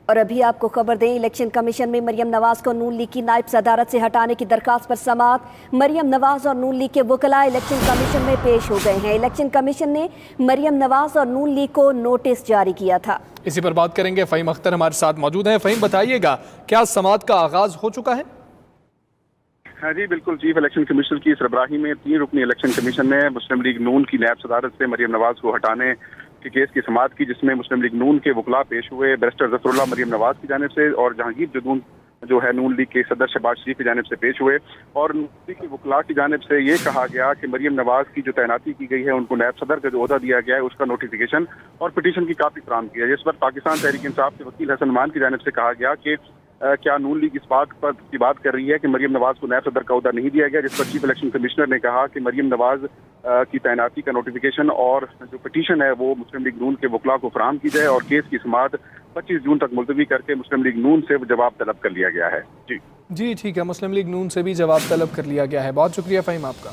اور ابھی آپ کو خبر دیں، الیکشن کمیشن میں مریم نواز کو نون لیگ کی نائب صدارت سے ہٹانے کی درخواست پر سماعت۔ مریم نواز اور نون لیگ کے وکلاء الیکشن کمیشن میں پیش ہو گئے ہیں۔ الیکشن کمیشن نے مریم نواز اور نون لیگ کو نوٹس جاری کیا تھا۔ اسی پر بات کریں گے، فہیم اختر ہمارے ساتھ موجود ہیں۔ فہیم، بتائیے گا کیا سماعت کا آغاز ہو چکا ہے؟ ہاں جی بالکل، چیف الیکشن کمیشنر کی سربراہی میں 3 رکنی الیکشن کمیشن نے مسلم لیگ نون کی نائب صدارت سے مریم نواز کو ہٹانے کے کیس کی سماعت کی، جس میں مسلم لیگ نون کے وکلاء پیش ہوئے۔ بیرسٹر ظفر اللہ مریم نواز کی جانب سے اور جہانگیر جدون جو ہے نون لیگ کے صدر شہباز شریف کی جانب سے پیش ہوئے، اور نون لیگ کے وکلاء کی جانب سے یہ کہا گیا کہ مریم نواز کی جو تعیناتی کی گئی ہے، ان کو نائب صدر کا جو عہدہ دیا گیا ہے، اس کا نوٹیفیکیشن اور پٹیشن کی کاپی فراہم کی ہے، جس پر پاکستان تحریک انصاف کے وکیل حسن مان کی جانب سے کہا گیا کہ کیا نون لیگ اس بات پر کی بات کر رہی ہے کہ مریم نواز کو نائب صدر کا عہدہ نہیں دیا گیا، جس پر چیف الیکشن کمشنر نے کہا کہ مریم نواز کی تعیناتی کا نوٹیفیکیشن اور جو پٹیشن ہے وہ مسلم لیگ نون کے وکلاء کو فراہم کی جائے، اور کیس کی سماعت 25 جون تک ملتوی کر کے مسلم لیگ نون سے جواب طلب کر لیا گیا ہے۔ جی ٹھیک ہے، مسلم لیگ نون سے بھی جواب طلب کر لیا گیا ہے۔ بہت شکریہ فہیم آپ کا۔